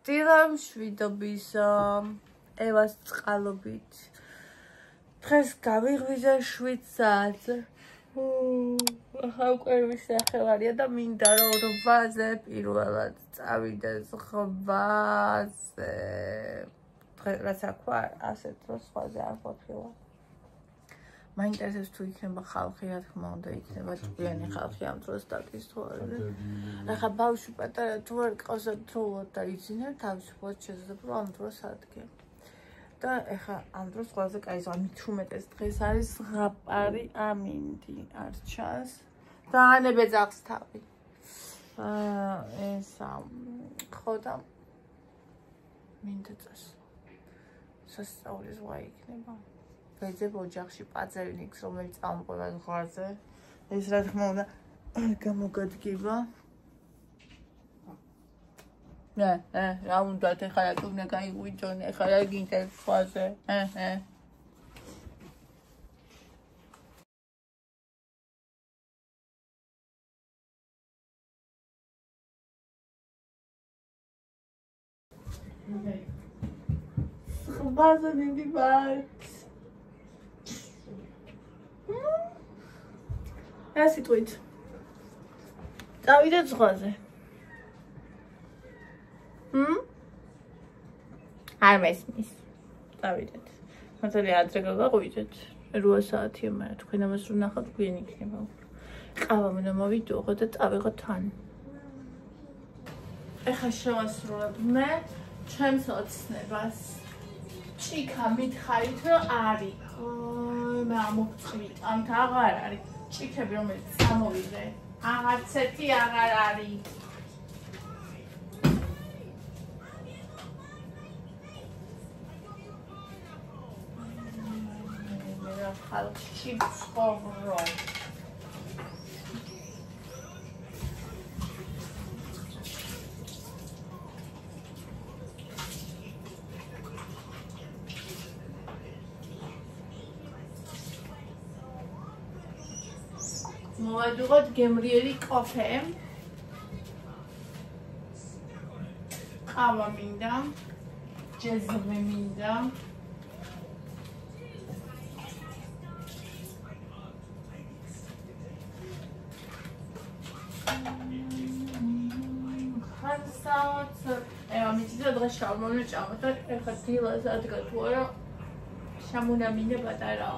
დილამ შვიდობის ევას წყალობით. დღეს გავიღვიძე 7 საათზე. ახლა უკვე ვისახელარია და მინდა რომ 8-ზე პირველად წავიდე ზღვაზე. რაც აქვა ასეთ დროს ზღვაზე არ ყოფილა. მაინტერესებს თუ იქნება ხალხი, რა თქმა უნდა, იქნება ჭკვიანი ხალხი ამ დროს დაკის თვალზე. ახლა ბავშვი პატარა თუ არ გყავს დროულად და იცინებ, თავისუფლად შეძლებ ამ დროს ადგე. და ახლა ამ დროს ყველაზე კაი ზღვა მით უმეტეს დღეს არის ზღაპარი ამინდი არ ჩანს. და ანებე ძაღლს თავი. ეს ხო და მინდა წასვლა. სასწაულის ზღვა იქნება. ვეძებ ოჯახში პაწერინიკს, რომელიც წამყვება ზღვაზე. ეს რა თქმა უნდა გამოგადგება. რა უნდათ ეხლა რა უნდა გაიღვიძონ, ეხლა რა გინდა ზღვაზე. ზღვაზე მივიდივართ. რა სიტყვით? წავიდეთ ზღვაზე. არ მესმის. წავიდეთ. მართალი ადრე გავაღვიძეთ. 8 საათია, მაგრამ თქვენ ამას რო ნახავთ, გვიან იქნება. ყავა მინდა მოვიდოღო და წავიღოთ თან. ეხლა შევასრულებ მე ჩემს ოცნებას. ჭიქა მითხარით რომ არის. მე ამოვწყვით, ამთ აღარ არის. ჭიქები რომელიც სამოვიდე. აღარცეთი აღარ არის. ხალხში ცხოვრობ. მოვადუღოთ გემრიელი კოფე. ყავა მინდა. ჯეზმე მინდა. ამიტომაც დღეს შავმოვნა ჭამა და ეხლა დილას ადგა თუ არა შემუნამინე პატარა.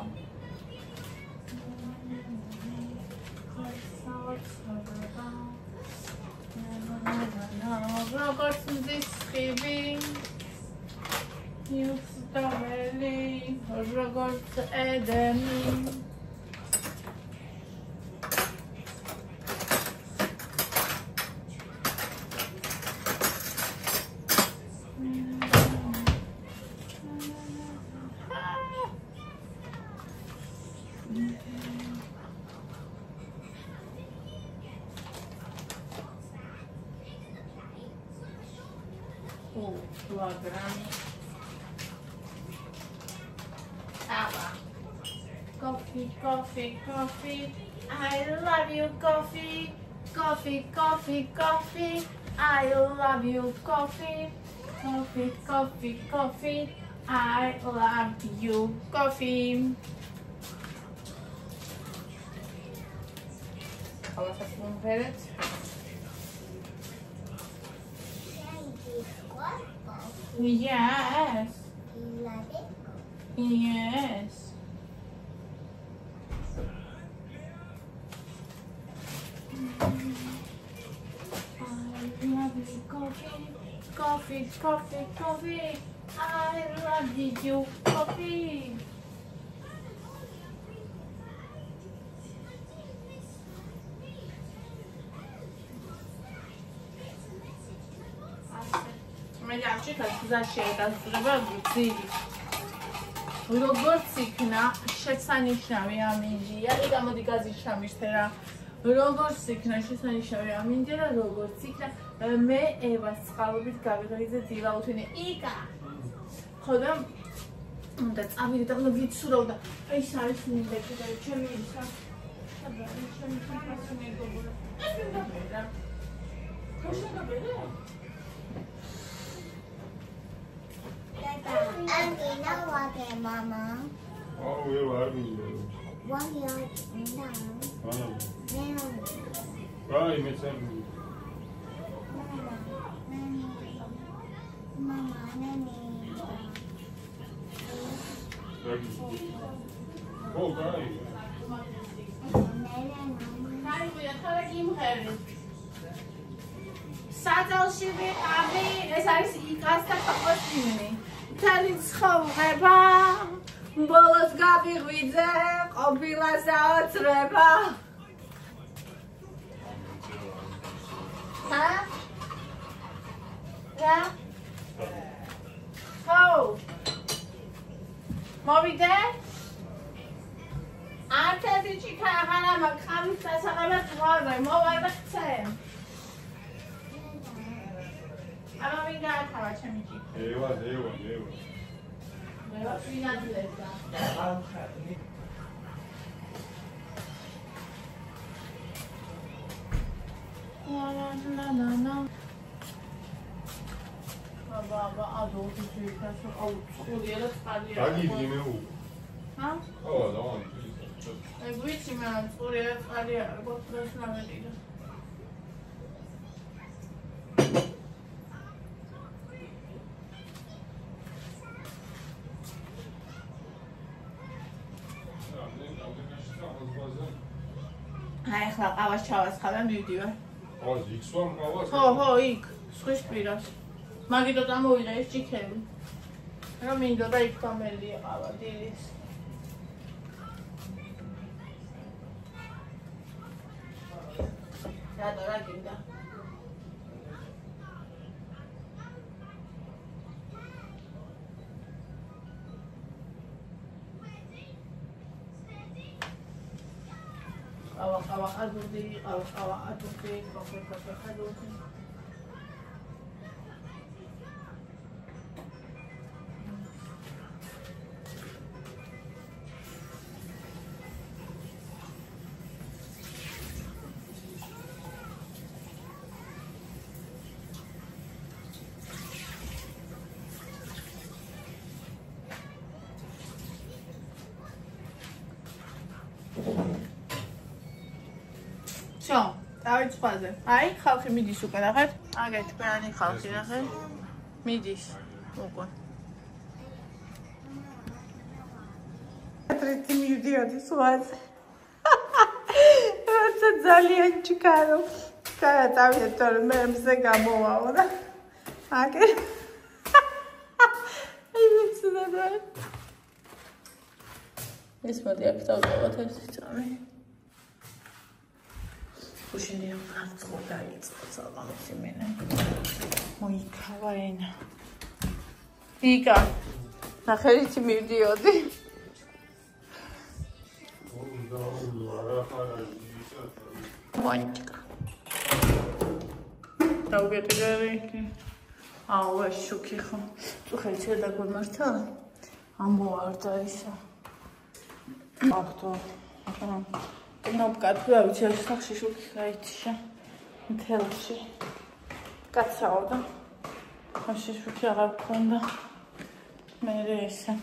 როგორც მზის ხიბი იუსტაველი როგორც ედენი. Coffee. I love you, coffee. Coffee. I love you, coffee. Coffee. I love you, coffee. Yes. Yes. Coffee. I love you, coffee. მე ამჩიქა გზაში დასწრება გზილი. როგორც იქნა შესანიშნავი ამინდია და გამოდი გაზიშამისთე რა. როგორც იქნა შესანიშნავი ამინდია და როგორც იქნა მე ევას წყალობით გავიღვიძე დილაუთენე იკა. ხოდა უნდა წავიდე და უნდა ვიცურავ და ეს არის მინდა და ჩემი ისა. ჩემი ფასონი გოგონა. ეს მინდა ბერა. ხო შეგაბერე? ვაგე მამა. ვერ მივიდა. ვაგე და. აი მეც არ მივიდა. მამა, ნენი. ო, გაი. აი, ხარა გიმღერი. საძალში ვიყავი, ეს არის იკას და კოკოსინი. მთელი ცხოვრება, ბოლოს გავიღვიძე, ყოფილას აოცრება. ჰა? რა? ხო. მოვიდე? არტები ჭიქა აღარა მაქვს, ხავის დასაღებად ვარვარ, მოვარ და ხცე. აბა ვინ გაათავა ჩემი ჭიქა? ევა. მე ვინ აძლევდა? ლა. აბა, ადოლფი ჭიქასო, აუ, სულიერად ხალია. დაგიდი მე უ. ჰა? ო, დავან. აი, ვიცი მე, სულიერად ხალია, გოთროს ნამედიდა. აი, ახლა ყავას ჩავასხავე, მივდივარ. ყავს იქ სვამ ყავას? ხო, იქ, სხვის პირას. მაგიტო დამოვიდა ეს ჭიქები. რომ მინდოდა იქ თამელი იყავა დილის. რა გინდა? ყავა ადუდი, ყავა ადუდი, კოფე ადუდი. Всё, давай спაზე. აი, ხალხი მიდის უკვე, ნახეთ? აგეთ, ყველანი ხალხი, ნახეთ? მიდის უკვე. ტრიტი მივდიოდი სვაზე. როცა ძალიან ჩქარო. გაატავია, თორემ მე მზე გამოვაო და აგეთ. აი, მეცნობა. ეს მოდი აქ დავდავოთ ერთი წამი. Უშინია ფარწყო დაიწყო სალამოსი მენე. მოიქავა ენა. იკა. ნახერითი მივდიოდი. მონიკა. დავგეტყვი. აუ, შუქი ხო. წუხელი შედა გომართა. ამოვარდა ისა. აქტო. ახლა ნოპკაცი ავიცი სახში შუქი გაიჩა მთელში კაცაო და ხაში შუქი აღარ გქონდა მე ესა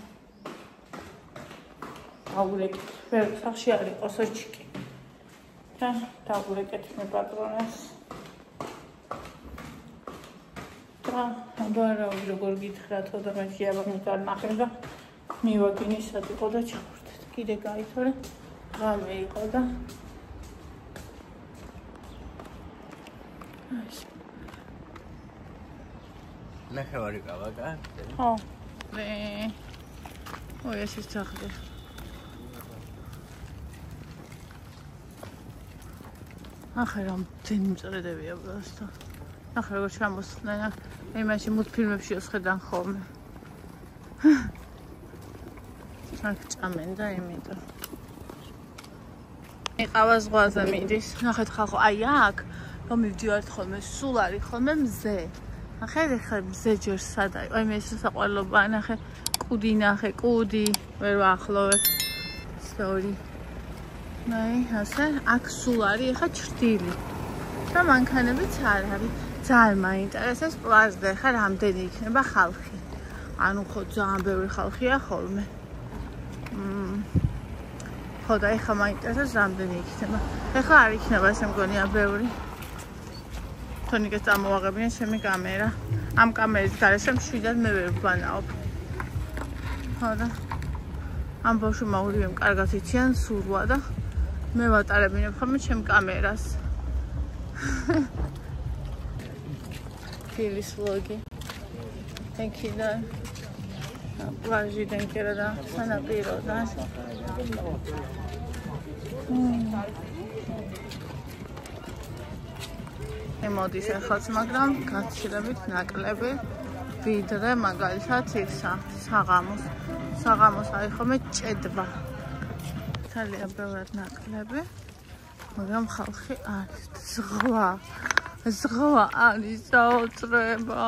აურეკეთ ვერ სახში არ იყო სოჩიკი და დაურეკეთ მე პატრონას და აბარა როგორ გითხრათო და მე შეაბა მიტანახე და მივაგინისად იყო და ჩავურდეთ კიდე გაითორე ღამე იყო და ნახევარი ყავა კა? ხო. მე ეს ის წახდა. ახლა რომ ძენ მწრედებია просто. ახლა როგორ ჩამოსხდნენ, აი მაშინ მულტფილმებში ოსხედან ხოლმე. აქ ჭამენ და იმიტომ. იყავა ზღვაზე მიდის. ნახეთ ხალხო, აი აქ რომ მივდივართ ხოლმე, სულ არის ხოლმე მზე. ნახეთ ახლა მზე ჯერ სად არის? აი მე ეს საყვარლობა, ნახე კუდი ნახე, კუდი ვერ ვახლოვებ. სორი. აი ასე აქ სულ არის ახლა ჭრდილი. და მანქანებიც არ არის. ძალიან მაინტერესებს პლაზზე, ხა რამდენი იქნება ხალხი. ანუ ხო ძალიან ბევრი ხალხია ხოლმე. ხო და ეხლა მაინტერესებს რამდენი იქნება. ეხლა არ იქნება ესე მგონია ბევრი. თონიკეს წამოვაღებინე ჩემი კამერა. ამ კამერის გარეშე მშვიდად მე ვერ ვბანაობ. ხო და ამ ბავშვი მაურიემ კარგად იციან სურვა და მე ვატარებინებ ხოლმე ჩემ კამერას. ფილის ვლოგი. ეკიდან პლაჟიდან კერა და სანაპიროდან. მოდის ახალს, მაგრამ გაცილებით ნაკლები ვიდრე მაგალითად ისა საღამოს. საღამოს აი ხომ ჭედვა. ძალიან ბევრად ნაკლები, მაგრამ ხალხი არის. ზღვა არის საოცრება.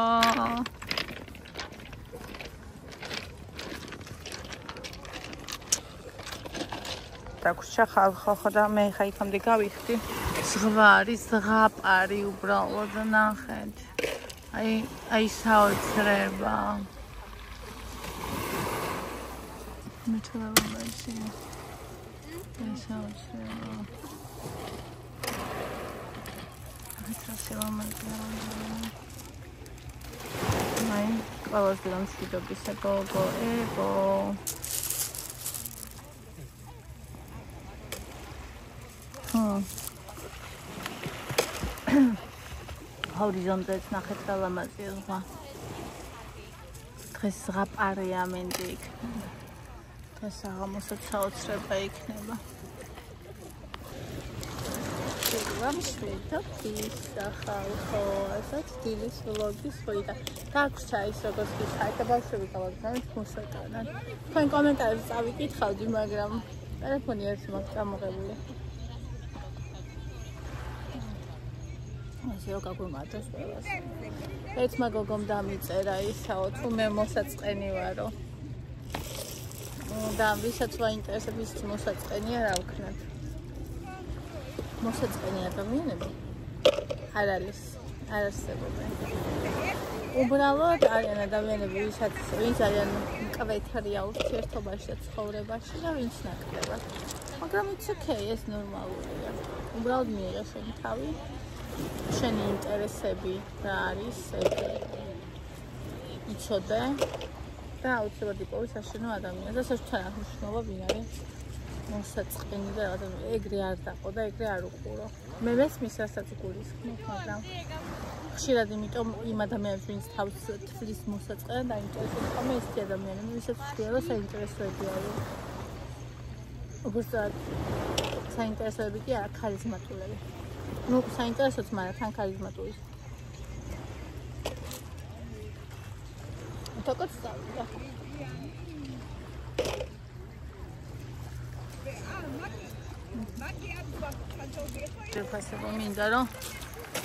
დაგვრჩა ხალხო და მე ხა იქამდე გავიხდი. ზღვა არის, ზღაპარი უბრალოდ ნახეთ. აი საოცრება. მე თვითონ ისე. აი საოცრება. აი, ყველაზე დამშვიდობისა გოგო, ებო. ჰორიზონტებს ნახეთ და ლამაზია ზღვა. დღეს ზღაპარია მინდი იქნება. დღეს საღამოსაც საოცრება იქნება. ვამშვიდობთ სახალხო, ასეთ დილის ვლოგის ვიდა. დაგვრჩა ის როგორც გითხარით და ბავშვები გავაგზავნეთ მოსატანად. თქვენ კომენტარებს წავიკითხავდი, მაგრამ ტელეფონი ერთი მაქვს წამოღებული. ასე გაგუმარტოს ყველას. ერთმა გოგომ დამიწერა ისაო, თუ მე მოსაწყენი ვარო. და ვისაც ვაინტერესებს ის მოსაწყენია, რა ვქნათ. მოსაწყენი ადამიანები არ არსებობენ. უბრალოდ არიან ადამიანები, ვინც არიან მკვეთრია ურთიერთობაში და ცხოვრებაში და ვინც ნაკლებად. მაგრამ it's okay, ეს ნორმალურია. უბრალოდ მიიღე შენი თავი, შენი ინტერესები რა არის, იცოდე და აუცილებლად იპოვე საშინო ადამიანს და საერთოდ არ მნიშვნელობა ვინ არის. მოსაწყენი და ეგრე არ დაყო და ეგრე არ უყურო. მე მესმის რასაც გულისხმობ, მაგრამ ხშირად იმიტომ იმ ადამიანებს, ვინც თავს თვლის მოსაწყენად დაინტერესებს, ხოლმე ისეთი ადამიანები, ვისაც ვთქვია, რომ საინტერესოები არის. უბრალოდ საინტერესოები კი არა, ქარიზმატულები. ну, საინტერესოც, მაგრამ თან ქარიზმატული. თოკოც დავიდა. ფასებო მინდა რომ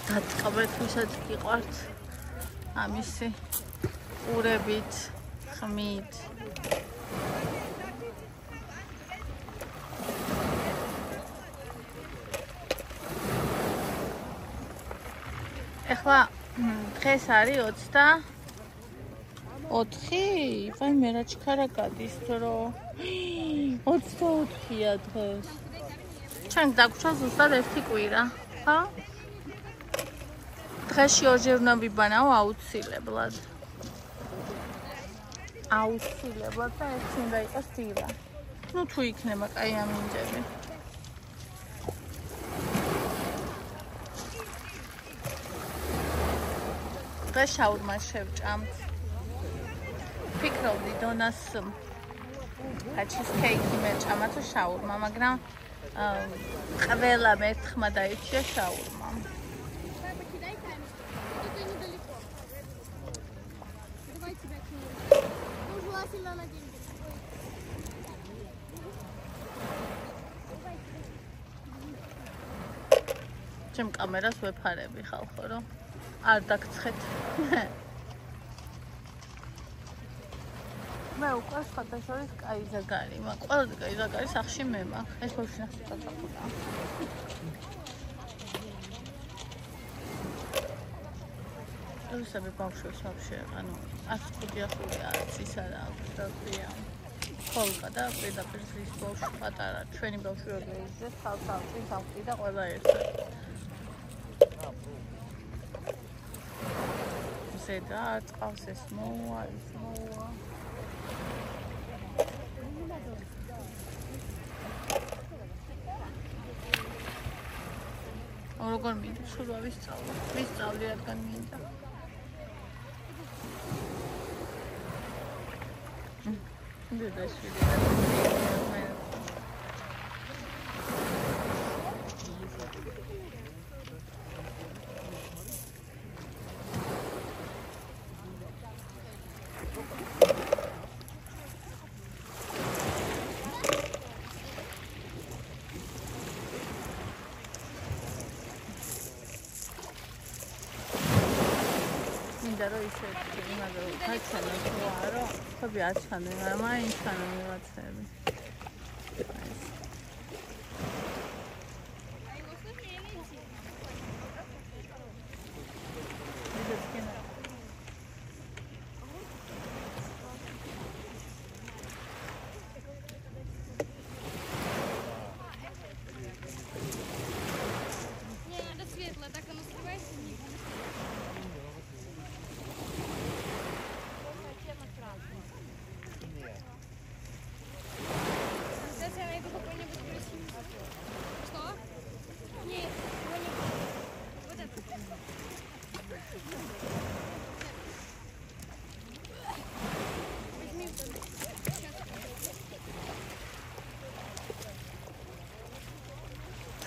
დატყობეთ ვისაც გიყვართ ამისი ყურებით, ხმით. ეხლა დღეს არის 24. ვაი მე რა ჩქარა გადის დრო. 24-ია დღეს. ჩვენ დაგვრჩა ზუსტად ერთი კვირა, ხო? დღეში ორჯერ უნდა ვიბანაო აუცილებლად. აუცილებლად და ერთი უნდა იყოს დილა. ну თუ იქნება კაი ამინდები. დღეს შაურმა შევჭამთ. ფიქრობდი დონას ჩიზ კეიკი მეჭამა თუ შაურმა, მაგრამ ყველა მერთხმა დაიჭია შაურმა. ჩემ კამერას ვეფარები ხალხო, რომ არ დაგცხეთ. მე უკვე სხვადასხვა კაი ზაგარი მაქვს. ყველაზე კაი ზაგარი სახში მე მაქვს. ეს ბავშვი ნახეთ წაწაკუდა. რუსები ბავშვებს вообще, ანუ 105 ახურია, ისა და აქვია. ხოლკა და პირდაპირ ზის ბავშვი პატარა. ჩვენი ბავშვი როგორ იზრდეს, თავ-თავში სამყი და ყველა ერთად. ზედა წყავს ეს მოვა, ის მოვა. როგორ მინდა სულ ვისწავლო. ვისწავლი რადგან მინდა. This Mindaro ishe imado kachana toaro khobi achane main chana mevatsები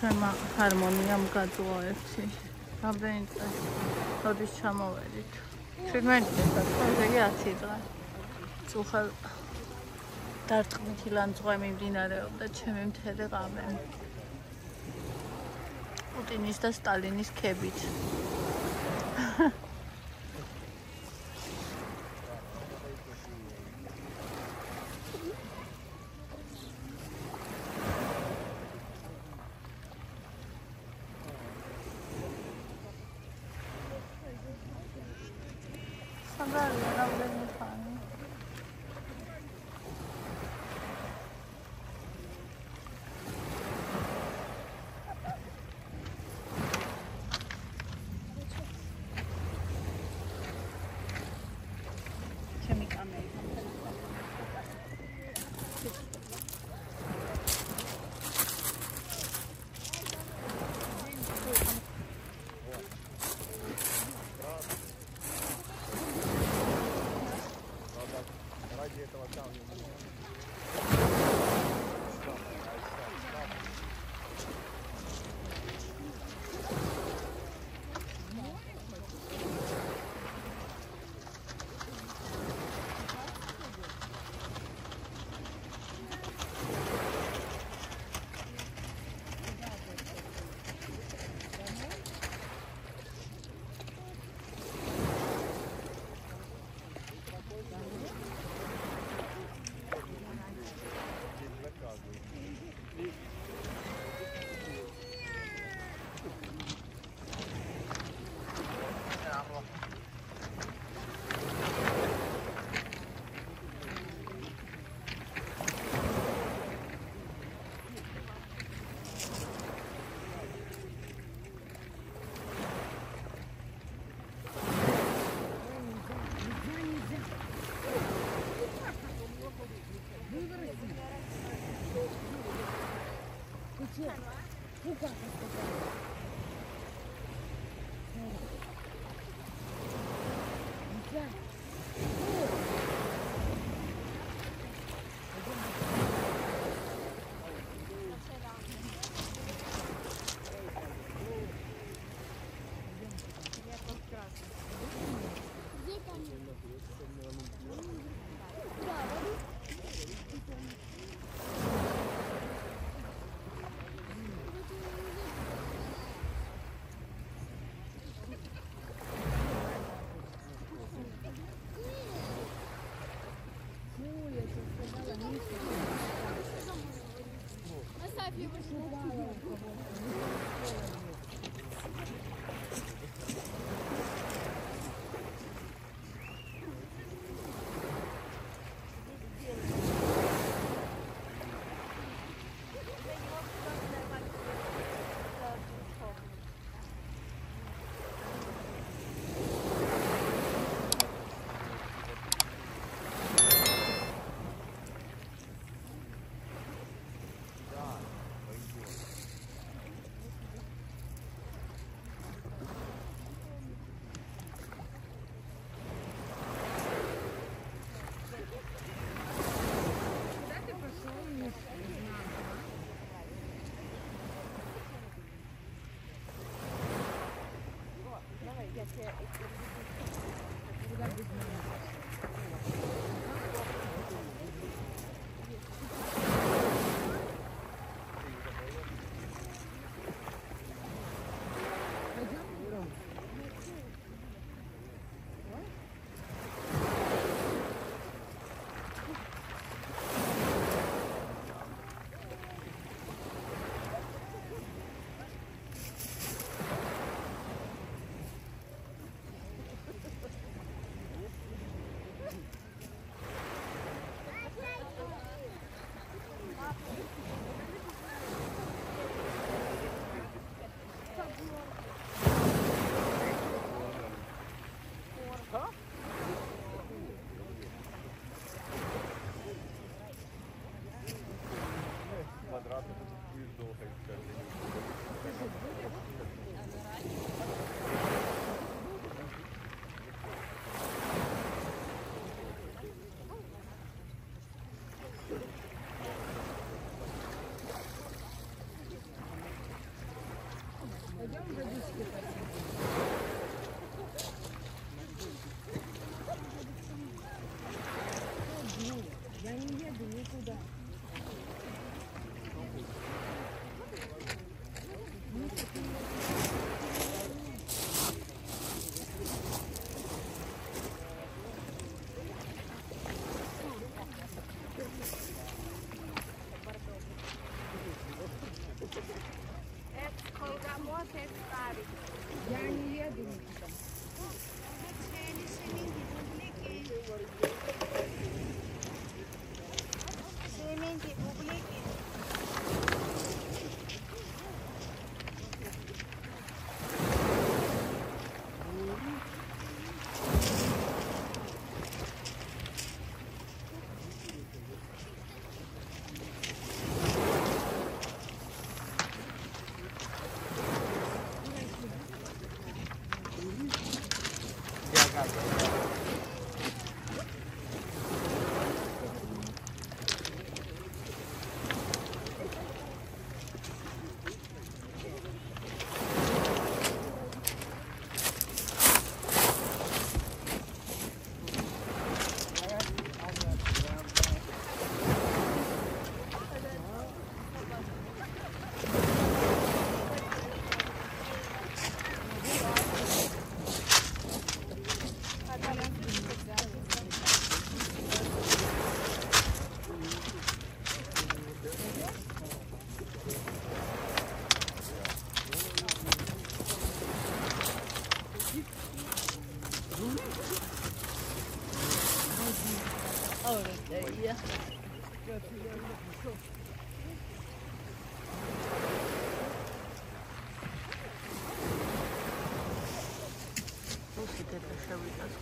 Ჩვენმა ჰარმონიამ გაძლო ერთი. რამდენი წელი? როდის ჩამოვედით? 17 წელი, იგი 10 დღე. წუხელ დარტყმითი ლანძღვა მიმდინარეობდა ჩემი მთელი ღამე. პუტინის და სტალინის ქებით.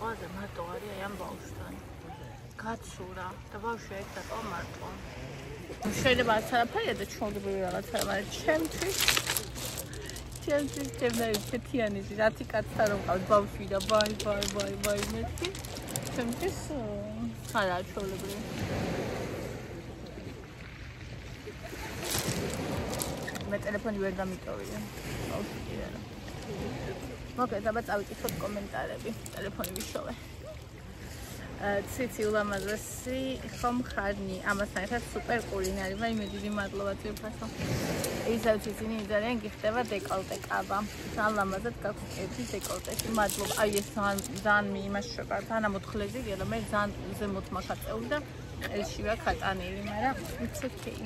ზღვაზე მარტო არის აი ამ ბავშვთან. გაცურა და ბავშვი ეგ და მარტო. შეიძლება არაფერია და ჩვეულებრივი რაღაცა, მაგრამ ჩემთვის ჩემნაირი თეთიანი რათი კაცთან რომ ყავს ბავშვი და ბაი მეთი. ჩემთვის არა ჩვეულებრივი. მე ტელეფონი ვერ გამიტოვია. ბავშვი არა. მოკლედ აბა წავიკითხოთ კომენტარები, ტელეფონი ვიშოვე. ციცი ულამაზესი ხომ ხარნი, ამასთან ერთად სუპერ კულინარი, მე დიდი მადლობა ძირფასო. ისევ ციცინი ძალიან გიხდება დეკოლტე კაბა. ძალიან ლამაზად გაქვს ერთი დეკოლტეში, მადლობა. აი ეს ძალიან მიიმაშება, ძალიან ამოთხლეზია და მე ძალიან ზემოთ მახაწეული და ყელში ვარ ხატანილი, მაგრამ it's okay.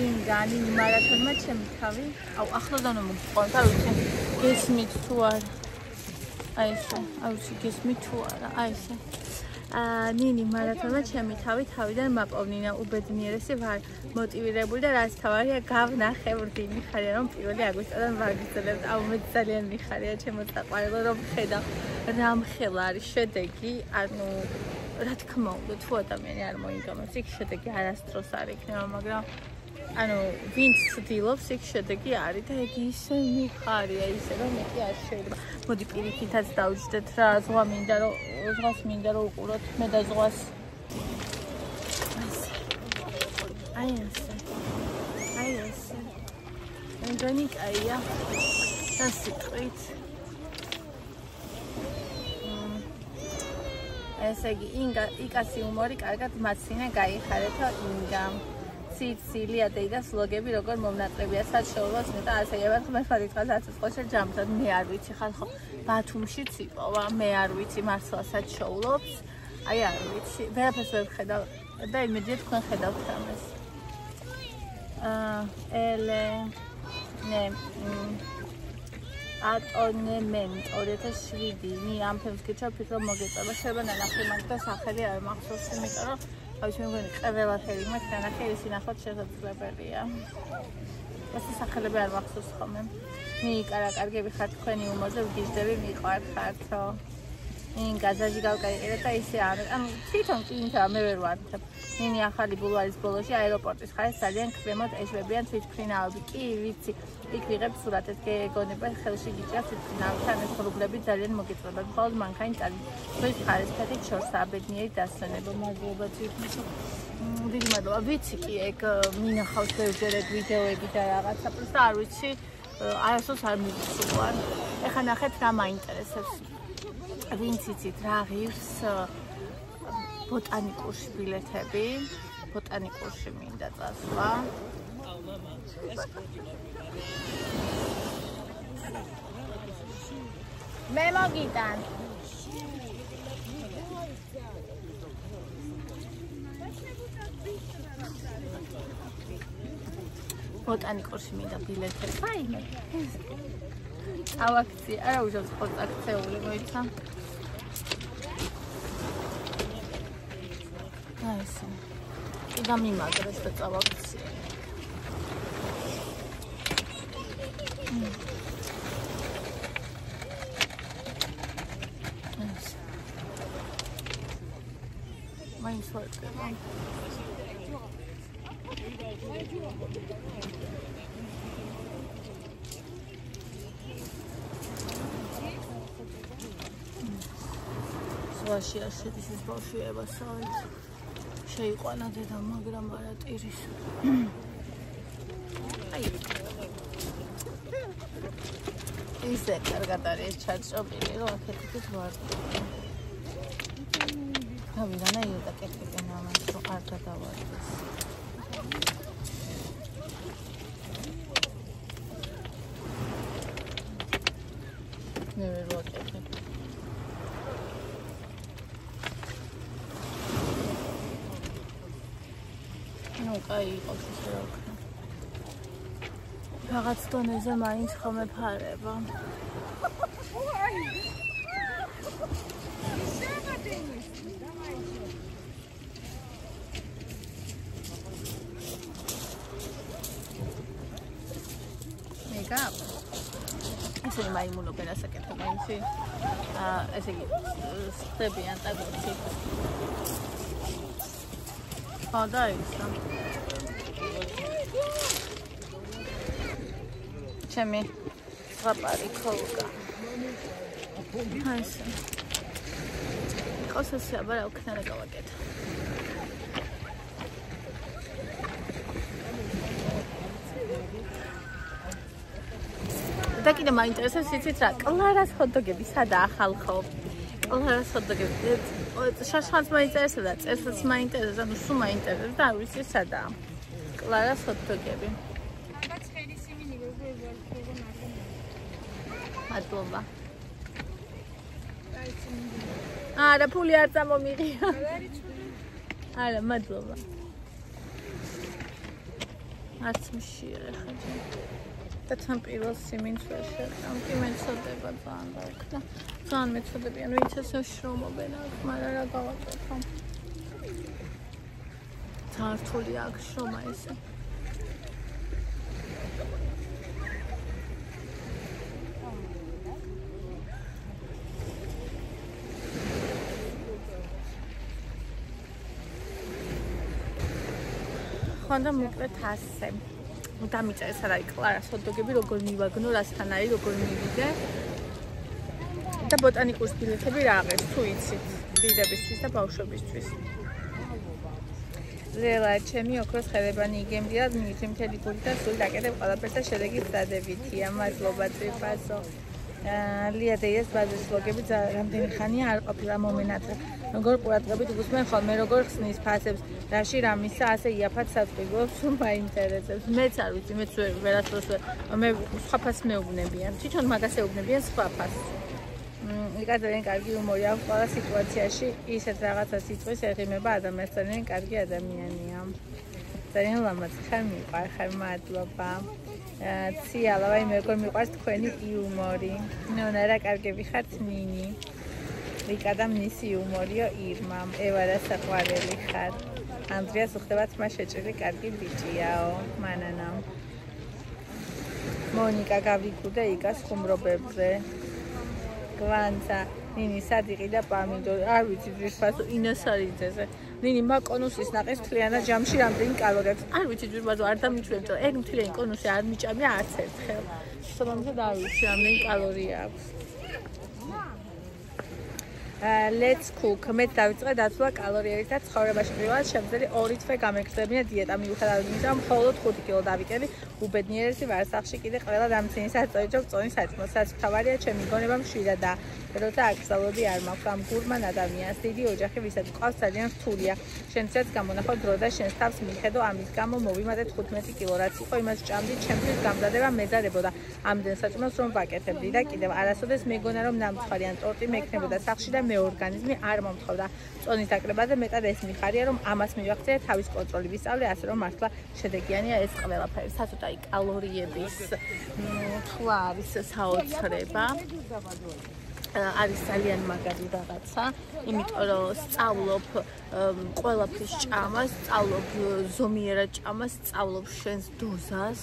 ინგანი მარათონმა ჩემი თავი. აუ ახლოდან მომყვანთ, არ ვიცი, გესმით თუ არა. აი ესე, არ ვიცი, გესმით თუ არა, აი ესე. ნინი მარათონმა ჩემი თავიდან მაპოვნინა, უბედნიერესი ვარ, მოტივირებული და რაც თავარია გავნახე ვრდი, მიხარია რომ 1 აგვისტოდან ვაგრძელებთ. აუ მე ძალიან მიხარია ჩემო საყვარელო რომ ხედავ რამხელა არის შედეგი, ანუ რა თქმა უნდა თუ ადამიანი არ მოიგონოს, იქ შედეგი არასდროს არ იქნება, მაგრამ ანუ ვინც ცდილობს, იქ შედეგი არის და ეგ ისე მიხარია, ისე რომ მეტი არ შეიძლება. მოდი პირიქითაც დავჯდეთ რა, ზღვა მინდა რომ უყუროთ, მე და ზღვას. აი ესე. მე მგონი კაია. და სიტყვით. ესე იგი, იკას იუმორი კარგად მაცინე გაიხარეთო ინგა. სიცილია დეიდას ლოგები როგორ მომნატრებია საჩეულოს და ასე ევარ მე ხარ იტყვა საწოცხლოში ჯამთად მე არ ვიცი ხალ ხო ბათუმშიც იპოვა მე არ ვიცი მართლა საჩეულობს აი არ ვიცი ვერაფერს ვერ ხედავ და იმედია თქვენ ხედავთ ამას ელე ნე ატონემენტ 2007 ნი ამ ფილმს გიჩვენ ფიქრობ მოგეწება შეიძლება ნახე მაგ და სახელი არ მახსოვს იმიტომ რომ აი შემდგენი ყველაფერი მაქვს ნახე ისე ნახოთ შესაძლებელია. ეს სახელები არ მახსოვს ხოლმე. კარგები ხართ თქვენი უმორზე ვგიჟდები მიყვარხართო. გაზაჟი გავკაიყიდეთ და ისე არ ანუ თვითონ კინთა მე ვერ ვარჩევ. ნინი ახალი ბულვარის ბოლოში აეროპორტის ხარეს ძალიან ქვემოთ ეშვებიან თვითმფრინავები. კი ვიცი. იქ ვიღებ სურათებს გეგონება ხელში გიჭრავს თვითმფრინავთან ეს პრობლემები ძალიან მოგიწევდა. მხოლოდ მანქანის წალი. ეს ხარეს ფეთით შორს აბედნიერი დასვენება. მადლობა თვითმფრინავ. დიდი მადლობა. ვიცი კი ეგ მინახავს ბევრჯერ ეგ ვიდეოები და რაღაცა და არ ვიცი არასდროს არ მივიცილვარ. ეხლა ნახეთ რა მაინტერესებს. ვინც იცით რა ღირს ბოტანიკურში ბილეთები ბოტანიკურში მინდა წასვლა მე მოგიტან ბოტანიკურში მინდა ბილეთები აი მე ავაქცია არა უშავს ხოც აქცეული მოიცა ასე და მიმაგრეს და წავაქცია მაინც ვარდება სვაში ასეთის ის ბავშვია საით შეიყვანა დედა მაგრამ არა ტირის აი ისე კარგად არის ჩაჭრობილი რომ აქეთით ვარდება თავიდან აი და კეთებენ ამას რომ არ გადავარდეს მე ვერ ვაკეთებ კაი იყოს ეს რა ვქნა რაღაც დონეზე მაინც ხომ ეფარება მეგა ისინი მაიმუნობენ ასაკეთებენ იცი ესე იგი ხდებიან ტაგოთი და ისა ჩემი ზღაპარი ქოლგა ასე ყოს ასე აბა რა ვქნა და გავაკეთე და კიდე მაინტერესებს იცით რა კლარას ჰოთ-დოგები სადაა ხალხო კლარას ჰოთ-დოგები შაშხანს მაინტერესებს და წესლაც მაინტერესებს ანუ სულ მაინტერესებს და არ ვიცი სადაა კლარას ჰოთ-დოგები მადლობა არა ფული არ წამომიღია არა მადლობა არც მშიერე ხაჭა და თან პირველ სიმინს ვერ შევყავ კი მეწოდება ძალიან დაუქნა ძალიან მეწოდებიან ვინც ესე შრომობენ აქ მაგრამ რა გავაკეთო ძალიან რთული აქ შრომა ესე ხონდა მოკლედ ასე დამიწერეს რა იქ კლარას ჰოთ-დოგები როგორ მივაგნო რასთან არის როგორ მივიდე და ბოტანიკურს ბილეთები რა აღეს თუ იცით დიდებისთვის და ბავშვებისთვის ზელა ჩემი ოქროს ხელებანი იგემრიად მიიღი მთელი გული და სულ დაკეთებ ყველაფერს და შედეგი დადებითია. მადლობა წიფასო. ლია დეიას ბაზრის ლოგები რამდენი ხანია არ ყოფილა მომენატრა. როგორ ყურადღებით უსმენ ხოლმე როგორ ხსნის ფასებს, რაში რამისა ასე იაფად საწყობობს რომ მაინტერესებს. მეც არ ვიცი, მეც ვერასდროს მე სხვა ფასს მეუბნებიან. თვითონ მაგას ეუბნებიან სხვა ფასს. იკა ძალიან კარგი იუმორი აქვს ყველა სიტუაციაში, ისეთ რაღაცას იწვის ეღიმება ადამიანს, ძალიან კარგი ადამიანია. ძალიან ლამაზი ხარ, მიყვარხარ, მადლობა. ციალა, ვაი მე როგორ მიყვარს თქვენი იუმორი. ნონა რა კარგები ხართ ნინი. იკა და მისი იუმორიო ირმა, ევარა საყვარელი ხარ. ანდრიას უხდებათ მას შეჭრილი კარგი ბიჭიაო, მანანა. მონიკა გავიკუდე იკას ხუმრობებზე. გვანცა, ნინი სადიყი და პამიდორი, არ ვიცი ძვირფასო ინასარიძეზე. ნინი მაკონუსის ნაყის მთლიანად ჯამში რამდენი კალორია აქვს? არ ვიცი ძვირფასო, არ დამიჩვენებ, რომ ეგ მთლიანი კონუსი არ მიჭამია არც ერთხელ. შესაბამისად არ ვიცი რამდენი კალორია აქვს. Let's cook. მე დავიწყე დაცვა კალორიებით და ცხოვრებაში პირველად შემძლე 2 თვე გამეგრძელებინა დიეტა. მიუხედავად იმისა, რომ მხოლოდ 5 კილო დავიკელი, უბედნიერესი ვარ სახში კიდე ყველა დამცინისას წოიჭობ წონის საწმოსაც. თავარია ჩემი გონება მშვიდადაა. როცა აკრძალვები არ მაქვს ამ გურმან ადამიანს, დიდი ოჯახი ვისაც ყავს ძალიან რთულია. შენცაც გამონახო დრო და შენს თავს მიხედო, ამის გამო მოვიმატე 15 კილო, რაც იყო იმას ჭამდი, ჩემთვის გამზადება მეზარებოდა. ამდენ საჭმელს რომ ვაკეთებდი და კიდევ არასოდეს მეგონა რომ ნამცხვარი ან ტორტი მექნებოდა სახში და მე ორგანიზმი არ მომთხოვდა. წონის დაკლებაზე მეტად ეს მიხარია რომ ამას მივახცე თავის კონტროლი ვისწავლე, ასე რომ მართლა შედეგიანია ეს ყველაფერი. საწუთაი კალორიების თქვა არის საოცრება. არის ძალიან მაგარი რაღაცა, იმიტომ რომ სწავლობ ყველაფრის ჭამას, სწავლობ ზომიერად ჭამას, სწავლობ შენს დოზას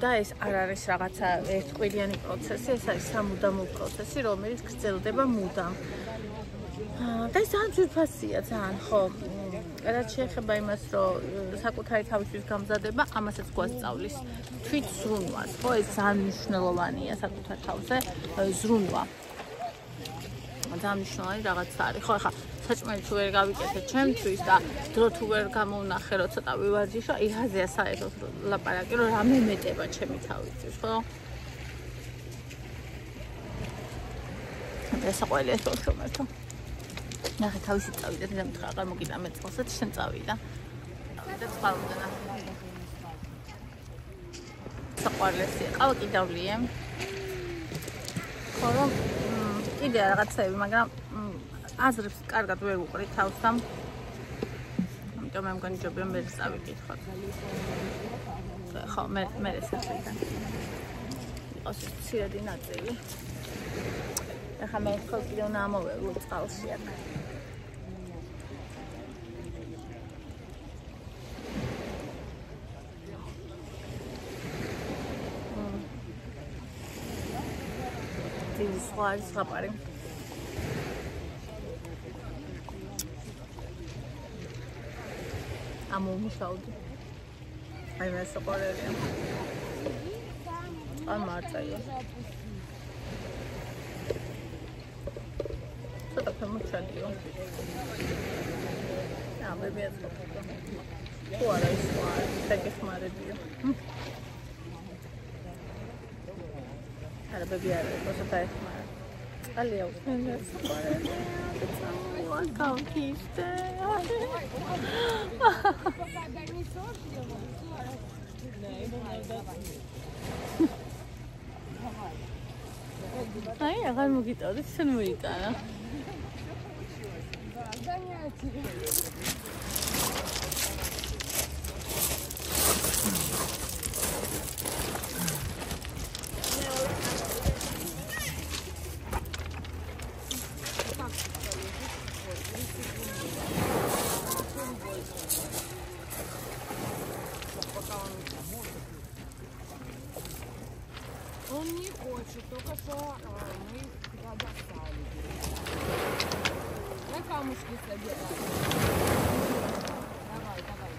და ეს არ არის რაღაცა ერთკვირიანი პროცესი, ეს არის სამუდამო პროცესი, რომელიც გრძელდება მუდამ. და ეს ძალიან ძვირფასია, ძალიან ხო. რაც შეეხება იმას, რომ საკუთარი თავისთვის გამზადება, ამასაც გვასწავლის თვით ზრუნვას, ხო, ეს ძალიან მნიშვნელოვანია საკუთარ თავზე ზრუნვა. ძალიან მნიშვნელოვანი რაღაცა არის. ხო, ახლა საჭმელი თუ ვერ გავიკეთე ჩემთვის და დრო თუ ვერ გამოვნახე, რომ ცოტა ვივარჯიშო, იღაზეა საერთოდ ლაპარაკი, რომ რამე მეტება ჩემი თავისთვის, ხო? ეს ყველი ეს შევმერთო. ნახე თავისი წავიდა და მითხრა, აღარ მოგიტა მე წყალსაც შენ წავიდა. და წყალზე ნახე. საყვარლესია. ყავა კიდავლია. ხო, რომ კიდე რაღაცები, მაგრამ აზრებს კარგად ვერ უყრი თავს და ამიტომ მე მგონი ჯობია მე წავიკითხოთ. ხო, მე ესეციდან. იყოს ცირადი ნაწილი. ახლა მე ხო კიდე უნდა ამოვევლო წყალში აქ. სხვა არის ლაპარი. ამომუშავდი. აი მე საყვარელია. ან მარწაია. ცოტა ფემოჩადიო. მე მეცხოვნა. თუ არა ის სხვა დაგეხმარებიო. არა ბები არა, просто დაეხმარა. ალია უკენეს საყვარელია. ვარ გავქიშტე. აი, აღარ მოგიტოვდი, შენ მოიტანა. Он не хочет, только что мы туда достали. На камушки собирай. Давай, давай.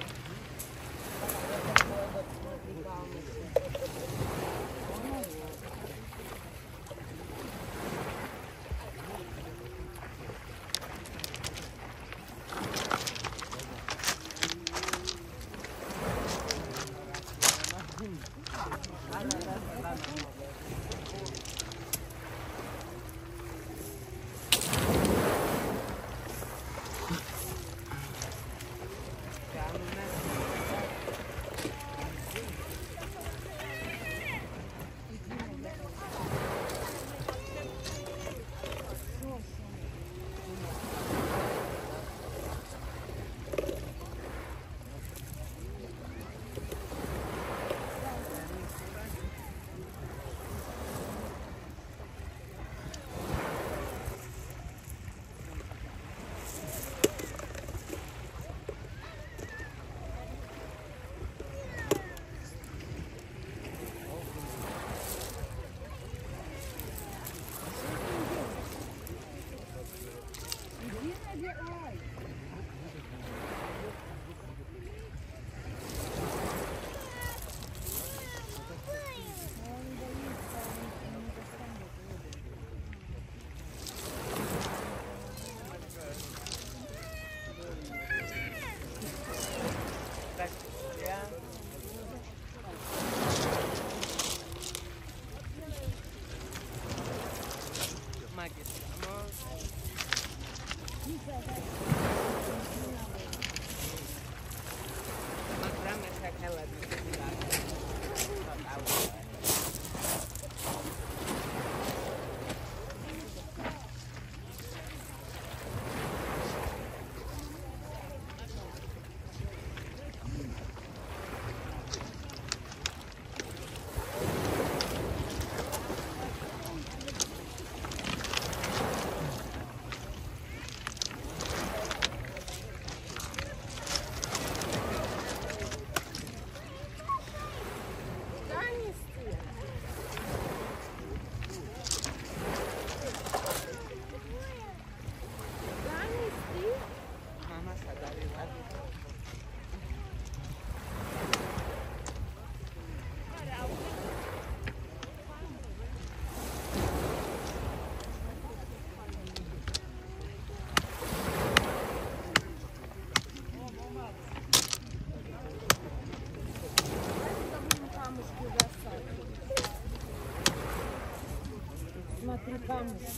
Смотри, камушек.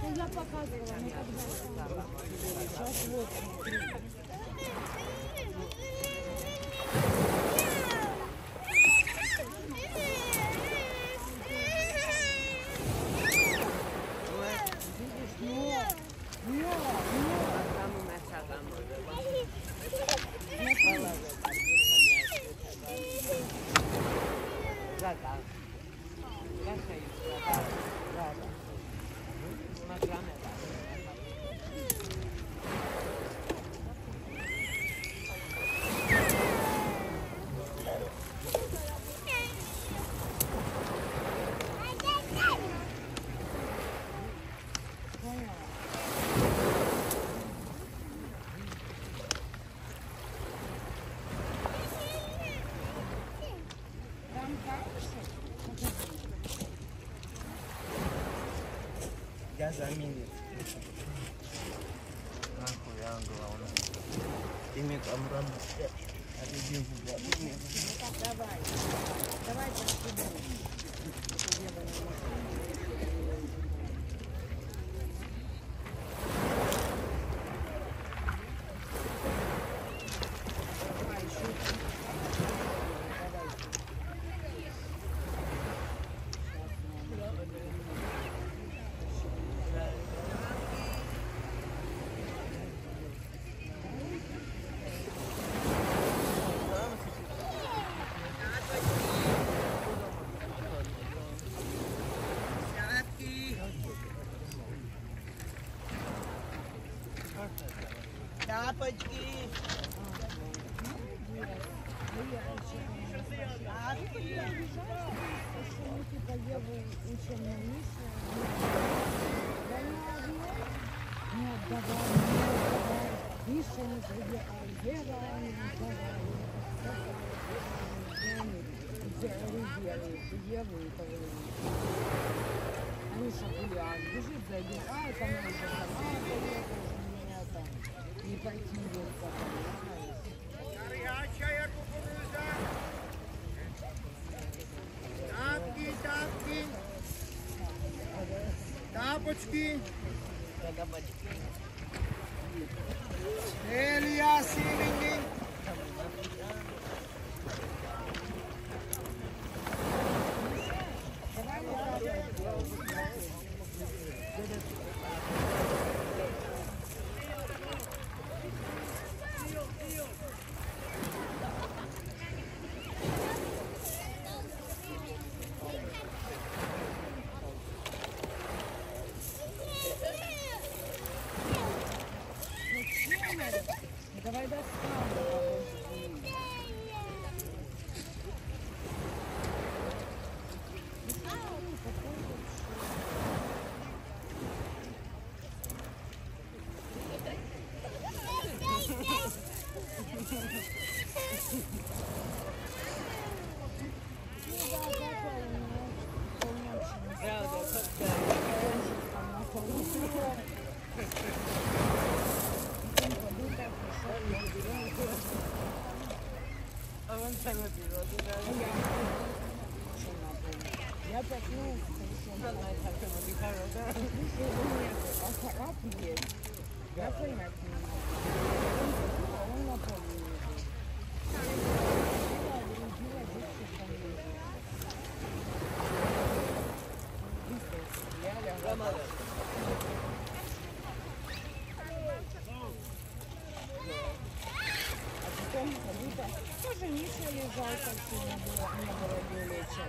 Ну, я показывала, мы когда. Сейчас вот, смотри. Я заменит. Нахуй, я главное. Ты мне камран. Давай. Давай посидим. Тапочки. Бежит, забирает, она уже сама поехала, не пойти где-то. Тапочки. Элия Силинги. Давай достану. Я так, ну, я понятно. Он на поле. Тоже Миша лежал, как сегодня было, не было Юлеча.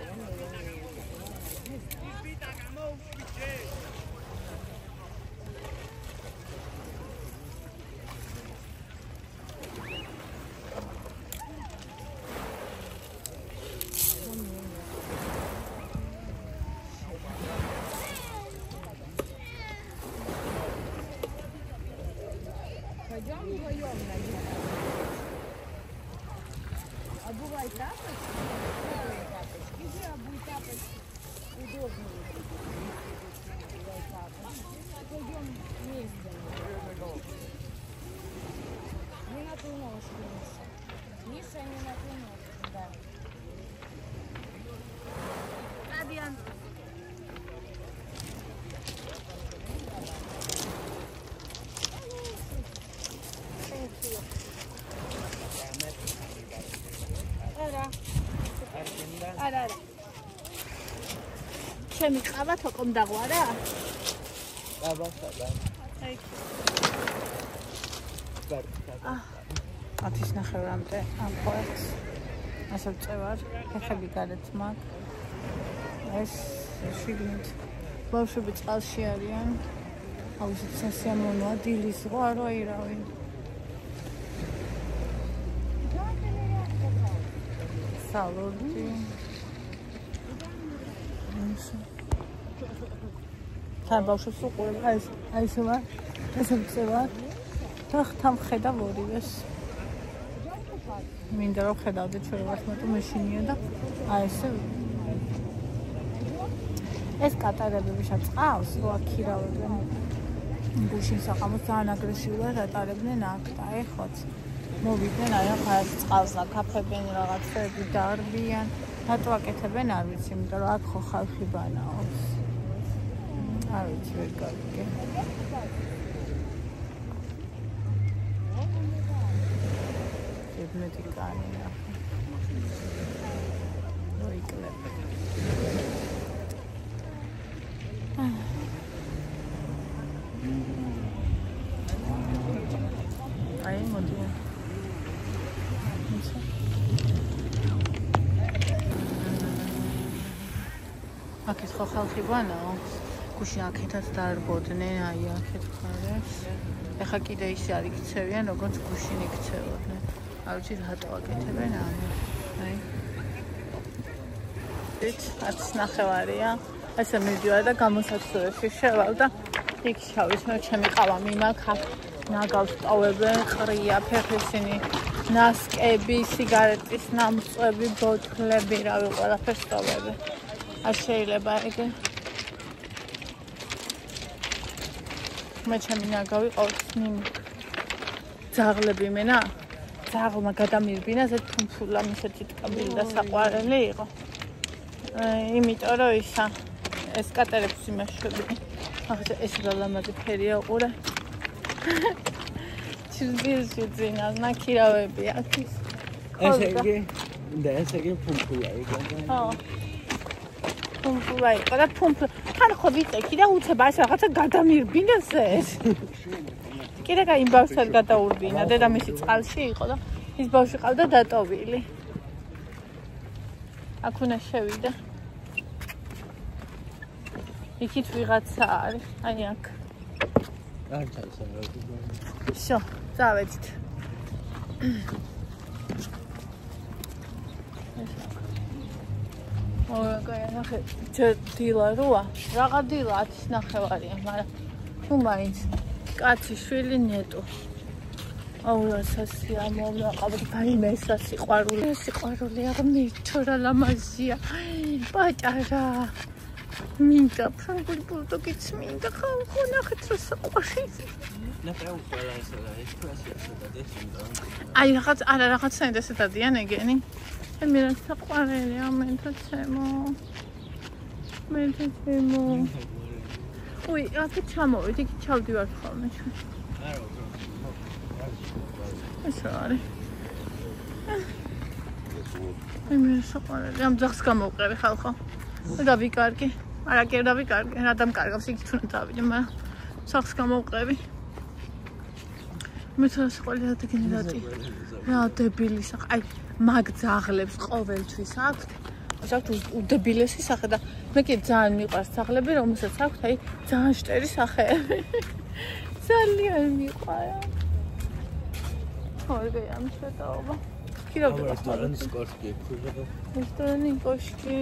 Он пойдем вдвоем, наверное. Обувай тапочки, белые тапочки. Иди обуй тапочки. Удобные. Обувай тапочки. Пойдем вместе. Не на ту ножку, Миша. Миша, не на ту ножку, да. Фабиан. არა. ჩემი ყავა თოკომ დაღვარა? დაბასა. აი. 10:09-მდე ამ ყოველს ასე წევარ, ხეხები გარეთ მაგ. ეს შიგნით ბავშვები წყალში არიან. აუზით სასიამოვნოა დილის ზღვა რო აირავინ. სალოდი. თან ბავშვებს უყურებ, აი ესე ვარ, ესე ვწევარ და ხთამხედავ ორივეს. მინდა რომ ხედავდეთ ჩვენ ვართ მეტი მეშინია და აი ესე ეს კატარებები შეწყავს, რო აქირავენ. გუშინ საყამოს ძალიან აგრესიულად ატარებდნენ აქ და ეხოც მოვიდნენ აი ახლა წყალსა კაფებენ რაღაცები დარბიან. რატო აკეთებენ არ ვიცი, იმიტომ რომ აქ ხო ხალხი ბანაობს. არ ვიცი ვერ გავიგე. მეტი კანი ახლა. მოიკლებ. აი მოდი. აქეთ ხო ხალხი ბანაო. გუშინ აქეთაც დაარბოდნენ, აი აქეთ ხარეს. ეხა კიდე ისე არ იქცევიან, როგორც გუშინ იქცევოდნენ. არ ვიცი რატო აკეთებენ ამას. აი. ეს 10:09-ია. ესე მივდივარ და გამოსაცდელში შევალ და იქ შავის მე ჩემი ყავა მიმაქ. ნაგავს ტოვებენ, ყრია ფეხისინი, ნასკები, სიგარეტის ნამწვევი, ბოთლები, რავი, ყველაფერს ტოვებენ. არ შეიძლება ეგ. მე ჩემი ნაგავი ყავს მიმი. ძაღლები მენა ძაღლმა გადამირბინა ეს თუმფულა ისეთი ტკბილი და საყვარელი იყო. იმიტომ რომ ისა ეს კატერებს იმეშვები. ახლა ეს გალამაზი ფერია უყურე. ჩიზბილში ძინავს ნაკირავები აქ ის. ესე იგი და ესე იგი თუმფულა იყო. ხო. თუმფულა იყო და თუმფულა თან ხო ვიწექი და უცებ ასე რაღაცა გადამირბინეს ეს. კიდე კაი იმ ბავშვად გადაურბინა, დედამისი წყალში იყო და ის ბავშვი ყავდა დატოვილი. აქ უნდა შევიდე. იქით ვიღაცა არის, აი აქ. არ ჩაისარო. всё, წავედით. ой, ნახე, დილა როა, რაღა დილა 10:09-ია, მაგრამ თუ მაინც კაცი შვილი ნეტო. აუ სასიამოვნო, ყავთ გაიმე სასიყვარული. სიყვარული აღმიჩორა ლამაზია. პაჭარა. მინდა ფრანგული ბულდოგიც მინდა ხალხო ნახეთ რა საყვარელი აი რაღაცა ესეთ ადიან ეგენი მე რა საყვარელია მენთაცემო უი აქ ჩამოვედი იქ ჩავდივარ ხოლმე ეს რა არის მე საყვარელი ამ ძაღს გამოვყევი ხალხო და ვიკარგი არა კი და ვიკარგი რა დამკარგავს იქ თუნდაც დავიდე მაგრამ ძაღს გამოვყევი მე საყვარელი და გენერატი რა დებილი სახე აი მაგ ძაღლებს ყოველთვის აქვთ უდებილესი სახე და მე კი ძალიან მიყვარს ძაღლები რომელსაც აქვთ აი ძალიან შტერი სახეები ძალიან მიყვარა ხორგე ამ შეტაობა კი რა რესტორანის კოშკი ხუზა რესტორანი კოშკი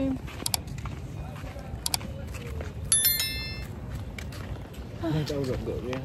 მე დავდაგორია